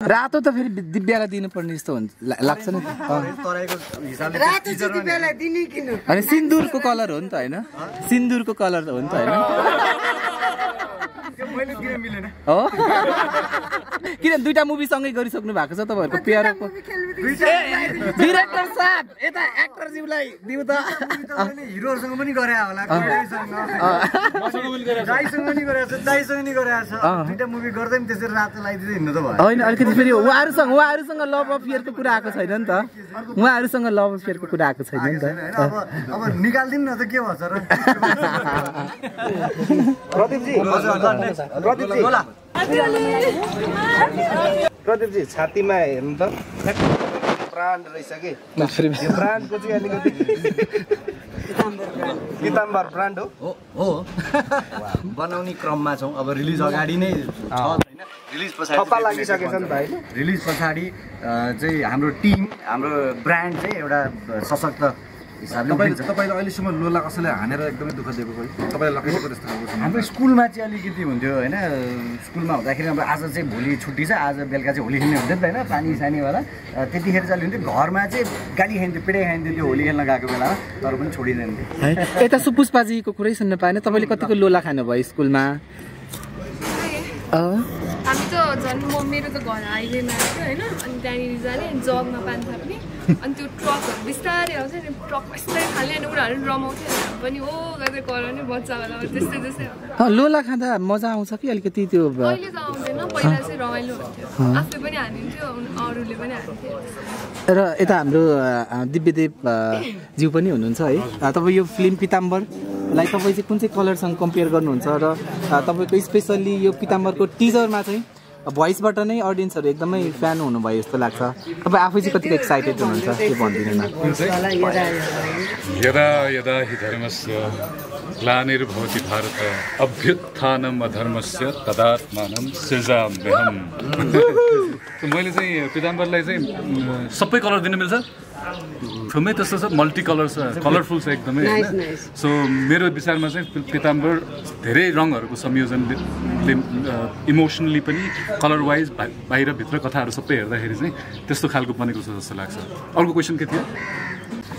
रातो त फेरि दिव्यालाई दिनुपर्ने जस्तो हुन्छ लाग्छ नि अनि सिन्दुरको कलर हो नि त हैन सिन्दुरको कलर हो नि त हैन हो किन दुईटा मुभी सँगै गरिसक्नु भएको छ तपाईहरुको प्यारोको डाइरेक्टर साहब यता एक्टर ज्यूलाई दिउ त हिरोहरुसँग पनि गरे होला कमेडीसँग मसँग पनि गरे दाइसँग पनि गरे छ दाइसँग नि गरे छ दुईटा मुभी गर्दै पनि त्यसरी रातो लाइदिदै हिँड्नु त भयो हैन अलिकति फेरि उहाँहरुसँग लभ अफेयरको कुरा आएको छैन नि त उहाँहरुसँग लभ अफेयरको कुरा आएको छैन नि त अब निकाल्दिन न त के भन्छ र प्रदीपजी छातीमा हेर्नु त ब्रान्ड रहेछ कि यो ब्रान्डको चाहिँ अलिकति पीताम्बर ब्रान्ड हो बनाउने क्रममा छौं अब रिलिज अगाडि नै छ हैन रिलिज पछाडी थप्पा लागिसकेछ नि त हैन रिलिज पछाडी चाहिँ हाम्रो टिम हाम्रो ब्रान्ड चाहिँ एउटा सशक्त तपाईले अहिलेसम्म लोला कसैले हानेर एकदमै दुःख दिएको कोही तपाईले लकेको त्यस्तो खालको छ हाम्रो स्कुलमा चाहिँ अलिकति हुन्थ्यो हैन स्कुलमा हुँदाखेरि अब आज चाहिँ भोलि छुट्टी छ आज बेलुका चाहिँ होली खेल्ने हुन्थ्यो नि त हैन पानी सानीवाला त्यतिखेर चाहिँ हुन्थ्यो घरमा चाहिँ गाली खाइन्थ्यो पिटाइ खाइन्थ्यो त्यो होली खेल्न गएको बेलामा तर पनि छोडिदैन थियो यता सुपुष्पाजीको कुरै सुन्न पाएन तपाईले कतिको लोला खानुभयो स्कुलमा हामी त झन् मेरो त घर हाइवेमा थियो हैन अनि त्यहाँनिर जाने जगमा पानी थाप्ने अनि त्यो ट्रकहरू बिस्तारै आउँछ नि ट्रकमा बिस्तारै खाने अनि उनीहरू रमाउँथ्यो हामी पनि हो गर्दै कराउने बच्चा बेलामा त्यस्तै त्यस्तै लोला खाँदा मजा आउँछ कि अलिकति त्यो अहिले त आउँदैन पहिला चाहिँ रमाइलो हुन्थ्यो आफै पनि हानिन्थ्यो अरूले पनि हान्थ्यो र यता हाम्रो दिव्यदेव ज्यू पनि हुनुहुन्छ है तपाईँ यो फिल्म पीताम्बरलाई तपाईँ चाहिँ कुन चाहिँ कलरसँग कम्पेयर गर्नुहुन्छ र तपाईँको स्पेसल्ली यो पीताम्बरको टिजरमा चाहिँ भोइसबाट नै अडियन्सहरू एकदमै फ्यान हुनुभयो जस्तो लाग्छ तपाईँ आफै चाहिँ कतिको एक्साइटेड हुनुहुन्छ के भनिदिनु न यदा यदा हि धर्मस्य ग्लानिर्भवति भारत अभ्युत्थानम् अधर्मस्य तदात्मानं सृजाम्यहम् मैले चाहिँ पीताम्बरलाई चाहिँ सबै कलर दिन मिल्छ फिल्मै त्यस्तो छ मल्टी कलर छ कलरफुल छ एकदमै सो मेरो विचारमा चाहिँ पीताम्बर धेरै रङहरूको संयोजनले इमोसनली पनि कलर वाइज बाहिर भित्र कथाहरू सबै हेर्दाखेरि चाहिँ त्यस्तो खालको बनेको छ जस्तो लाग्छ अर्को क्वेसन के थियो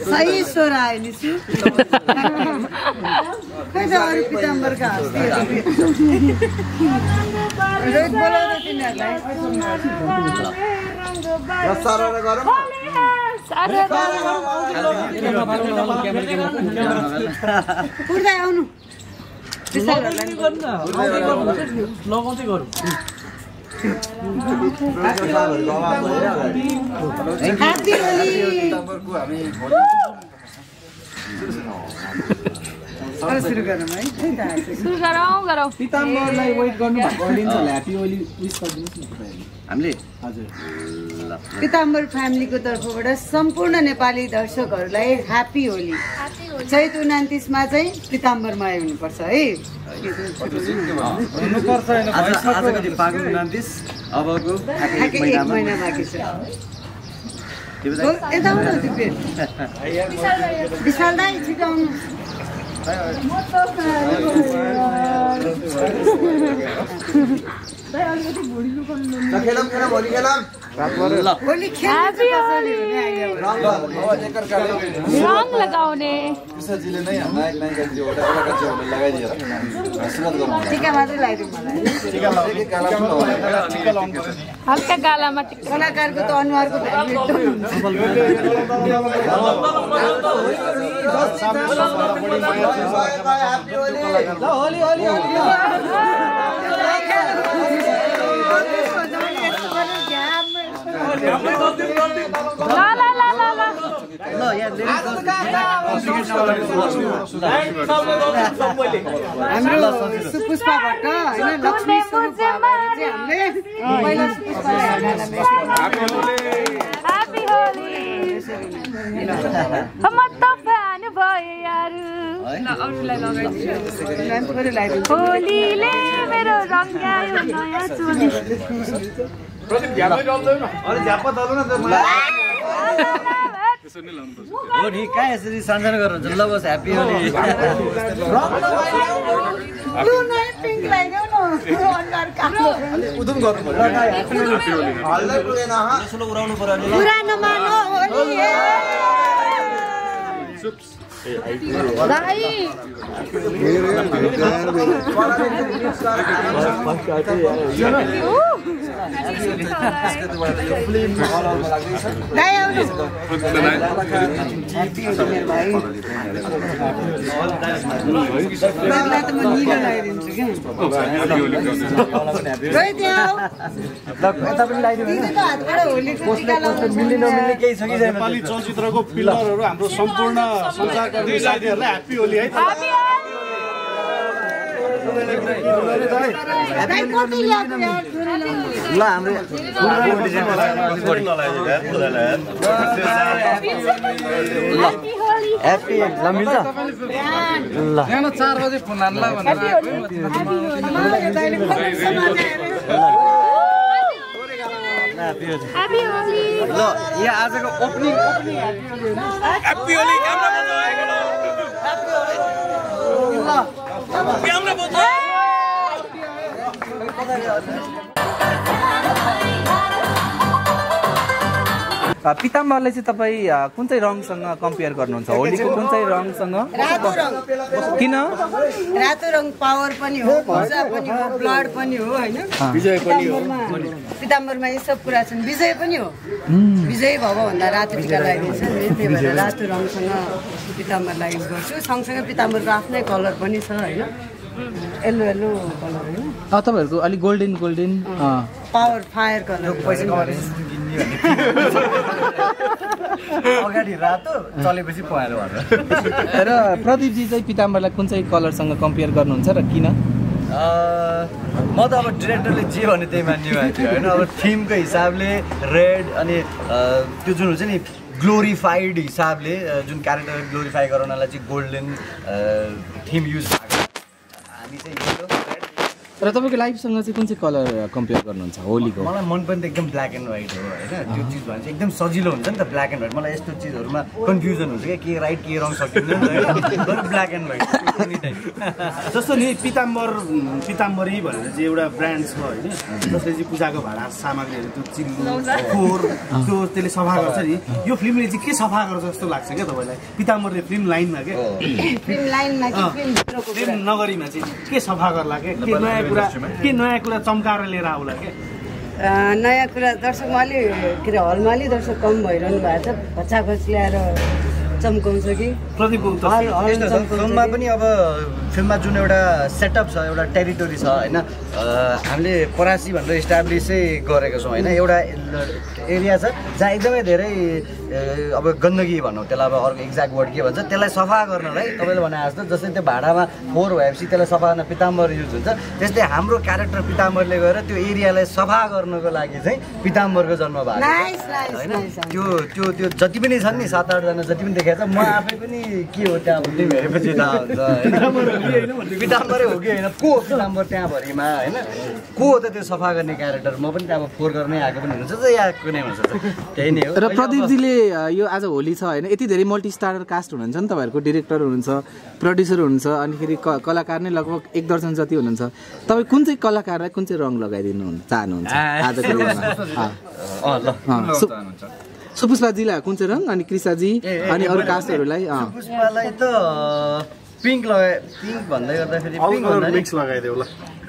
सही स्वर आयो नि सु खै त अरु पीताम्बरका रोज बोलाउन तिनीहरुलाई सारा गरम पुर्दै आउनु लगाउँदै गरौँ ह्यापी होली सुरु गरौँ है सुरु गरौँ पीताम्बरलाई वेट गर्नु भएको अडियन्सहरुलाई ह्यापी होली विश गरिदिनुस् न हामीले हजुर पीताम्बर फ्यामिलीको तर्फबाट सम्पूर्ण नेपाली दर्शकहरूलाई ह्यापी होली चैत 29 मा चाहिँ पीताम्बरमा आउनुपर्छ है आजको फागुन 29 अबको एक महिना बाँकी छ यता आउनु दिव्य विशाल दाइ छिटो आउनु रङ लगाउने टिका मात्रै लगाइदिउँ हल्का गालामा कलाकारको त अनुहारको हाम्रो सुपुष्पा भट्ट हैन लक्ष्मी स्वरूप भएर चाहिँ हामीले पहिला ह्यापी होली हम त फ्यान भए यारु ल अरूलाई लगाइदिन्छु होलीले मेरो रङ्ग्यायो नयाँ चोली प्रदीप झ्यापै डल्दैन अरे झ्यापा दल्नु न त हो नि कहाँ यसरी सञ्चालन गर्नुहुन्छ ल बस happy Holi blue night pink लगाइदेऊ न उदुम गर्नु पुरानो मानो होली नेपाली चलचित्रको पिलरहरू हाम्रो सम्पूर्ण संसारकर्मी साथीहरूलाई ह्याप्पी होली है। ल हाम्रो ह्याप्पी ल मिल्छ ल 4 बजे फोन हान्ला भनेर ल यहाँ आजको ओपनिङ ह्याप्पी होली क्यामेरा पिताम्बरलाई चाहिँ तपाईँ कुन चाहिँ रङसँग कम्पेयर गर्नुहुन्छ होलीको कुन चाहिँ रङसँग किन रातो रङ पावर पनि हो ऊर्जा पनि हो ब्लड पनि हो होइन विजय पनि हो पिताम्बरमा यी सब कुरा छन् विजय पनि हो विजय भव भन्दा रातो टिका लगाइदिन्छ नि त्यही भएर रातो रङसँग पिताम्बरलाई युज गर्छु सँगसँगै पिताम्बरको आफ्नै कलर पनि छ होइन येल्लो येल्लो कलर होइन तपाईँहरूको अलिक golden golden power fire colour अगाडि रातो चलेपछि पहेँलो भनेर र प्रदीपजी चाहिँ पिताम्बरलाई कुन चाहिँ कलरसँग कम्पेयर गर्नुहुन्छ र किन म त अब डिरेक्टरले जे भने त्यही मान्ने मान्छे होइन अब थिमको हिसाबले रेड अनि त्यो जुन हुन्छ नि ग्लोरिफाइड हिसाबले जुन क्यारेक्टर ग्लोरिफाई गराउनलाई चाहिँ गोल्डन थिम युज भएको हामी चाहिँ र तपाईँको लाइफसँग चाहिँ कुन चाहिँ कलर कम्पेयर गर्नुहुन्छ होलीको मलाई मन पनि त एकदम ब्ल्याक एन्ड व्हाइट हो होइन त्यो चिज भने चाहिँ एकदम सजिलो हुन्छ नि त ब्ल्याक एन्ड व्हाइट मलाई यस्तो चिजहरूमा कन्फ्युजन हुन्छ क्या के राइट के रङ सकिँदैन होइन black and white any time जस्तो नि पिताम्बरी भनेर चाहिँ एउटा ब्रान्ड छ होइन जसले चाहिँ पूजाको भाडा सामग्रीहरू त्यो चिल्लो फोहोर त्यो त्यसले सफा गर्छ नि यो फिल्मले चाहिँ के सफा गर्छ जस्तो लाग्छ क्या तपाईँलाई पिताम्बरले फिल्म लाइनमा के फिल्म नगरीमा चाहिँ के सफा गर्ला के नयाँ कुरा चम्काएर लिएर आउला के नयाँ कुरा दर्शकमा अलि के अरे हलमा अलि दर्शक कम भइरहनु भएको छ खचाखच ल्याएर चम्काउँछ कि फिल्ममा पनि अब फिल्ममा जुन एउटा सेटअप छ एउटा टेरिटोरी छ होइन हामीले परासी भनेर इस्टाब्लिसै गरेको छौँ होइन एउटा एरिया छ जहाँ एकदमै धेरै अब गन्दगी भनौँ त्यसलाई अब अर्को एक्ज्याक्ट वर्ड के भन्छ त्यसलाई सफा गर्नलाई तपाईँले भने जस्तो जस्तै त्यो भाडामा फोहोर भएपछि त्यसलाई सफा गर्न पिताम्बर युज हुन्छ त्यस्तै हाम्रो क्यारेक्टर पिताम्बरले गएर त्यो एरियालाई सफा गर्नको लागि चाहिँ पिताम्बरको जन्म भएको होइन त्यो त्यो त्यो जति पनि छन् नि 7-8 जना जति पनि देखाएको छ म आफै पनि के हो त्यहाँ भन्ने हेरेपछि थाहा हुन्छ पिताम्बरै हो कि होइन को पिताम्बर त्यहाँभरिमा होइन को हो त त्यो सफा गर्ने क्यारेक्टर म पनि त्यहाँ अब फोहोर गर्नै आएको पनि हुन्छ यहाँ कुनै हुन्छ त्यही नै हो र प्रदीपजीले यो आज होली छ होइन यति धेरै मल्टी स्टारर कास्ट हुनुहुन्छ नि तपाईँहरूको डिरेक्टर हुनुहुन्छ प्रड्युसर हुनुहुन्छ अनिखेरि कलाकार नै लगभग 1 दर्जन जति हुनुहुन्छ तपाईँ कुन चाहिँ कलाकारलाई कुन चाहिँ रङ लगाइदिनु चाहनुहुन्छ आजको सुपुष्पाजीलाई कुन चाहिँ रङ अनि कृषाजी अनि अरू कास्टहरूलाई सुपुष्पालाई त पिङ्क भन्दै गर्दाखेरि पिङ्क भन्दा मिक्स लगाइदेऊ ल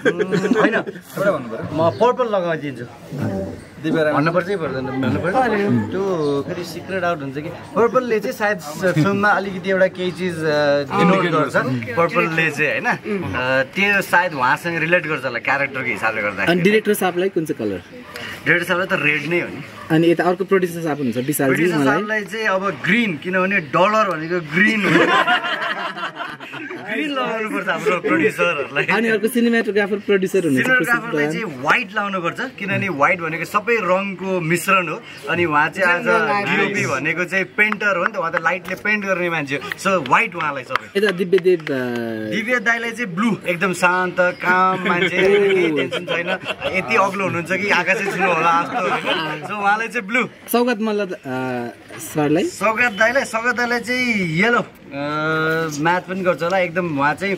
होइन म पर्पल लगाइदिन्छु भन्नुपर्छ पर्दैन त्यो फेरि सिक्रेट आउट हुन्छ कि पर्पलले चाहिँ सायद फिल्ममा अलिकति एउटा केही चिज डिनोट गर्छ पर्पलले चाहिँ होइन त्यो सायद उहाँसँग रिलेट गर्छ होला क्यारेक्टरको हिसाबले गर्दा अनि डिरेक्टर साहबलाई कुन चाहिँ कलर डिरेक्टर साहबलाई त रेड नै हो नि अनि यता अर्को प्रोड्युसर साहब हुनुहुन्छ विशालजी साहबलाई चाहिँ अब ग्रिन किनभने डलर भनेको ग्रिन हो ग्रिन लगाउनु पर्छ हाम्रो प्रोड्युसरहरूलाई अनि अर्को सिनेमाटोग्राफर प्रड्युसर हुनुहुन्छ सिनेमाटोग्राफरलाई चाहिँ व्हाइट लगाउनु पर्छ किनभने व्हाइट भनेको सबै रङको मिश्रण हो अनि उहाँ चाहिँ आज डिओपी भनेको चाहिँ पेन्टर हो नि त उहाँ त लाइटले पेन्ट गर्ने मान्छे हो सो व्हाइट उहाँलाई सबै यता दिव्य दाईलाई चाहिँ ब्लू एकदम शान्त काम मान्छे टेन्सन छैन यति अग्लो हुनुहुन्छ कि आकाशै छुनु होला जस्तो सो उहाँलाई चाहिँ ब्लू सौगात मल्ल सरलाई सौगात दाईलाई चाहिँ येलो म्याथ पनि गर्छ होला एकदम उहाँ चाहिँ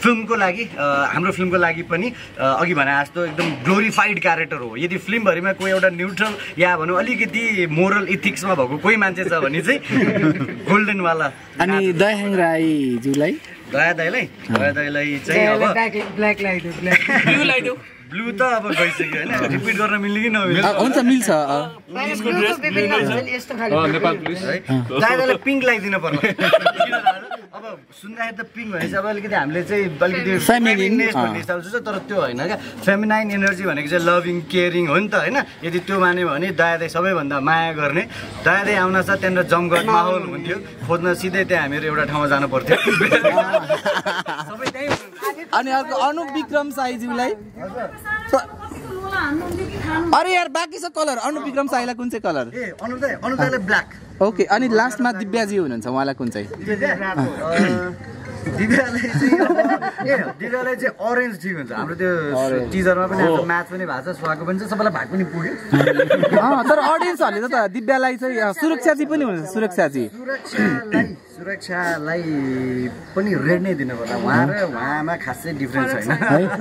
फिल्मको लागि हाम्रो फिल्मको लागि पनि अघि भने जस्तो एकदम ग्लोरिफाइड क्यारेक्टर हो। यदि फिल्मभरिमा कोही एउटा न्युट्रल या भनौँ अलिकति मोरल इथिक्समा भएको कोही मान्छे छ भने चाहिँ गोल्डनवाला। अनि दयाहाङ राईज्यूलाई दया दाईलाई चाहिँ अब ब्ल्याक लगाइदियो ब्लू त अब गइसक्यो होइन रिपिट गर्न मिल्ने कि नमिल्ने हुन्छ मिल्छ यस्तो खाले नेपाल पुलिस है दादालाई पिङ्क लगाइदिनु पर्ने अब सुन्दाखेरि त पिङ्क भनेपछि अब अलिकति हामीले चाहिँ अलिकति फेमिनिनेस भन्ने हिसाबले सोच्छ तर त्यो होइन क्या। फेमिनाइन एनर्जी भनेको चाहिँ लभिङ केयरिङ हो नि त होइन। यदि त्यो मान्यो भने दयादाई सबैभन्दा माया गर्ने दायादाई आउन साथ त्यहाँनिर जमघट माहौल हुन्थ्यो खोज्न सिधै त्यहाँ हामीहरू एउटा ठाउँमा जानु पर्थ्यो सबै त्यहीँ। अनि अर्को अनुप विक्रम साईज्यूलाई अरे यार बाँकी छ कलर अनुप विक्रम साईलाई कुन चाहिँ कलर? ए अनुदाईलाई ब्ल्याक। ओके अनि लास्टमा दिव्याजी हुनुहुन्छ उहाँलाई कुन चाहिँ? दिव्यालाई चाहिँ अरेन्ज ठिक हुन्छ। हाम्रो त्यो टिजरमा पनि हाम्रो म्याच पनि भएको छ स्वाको पनि छ सबैलाई भाग पनि पुग्यो। तर अडियन्सहरूले त दिव्यालाई चाहिँ सुरक्षाजी पनि हुन्छ सुरक्षालाई पनि रेड नै दिनु पर्ला। उहाँ र उहाँमा खासै डिफ्रेन्स छैन।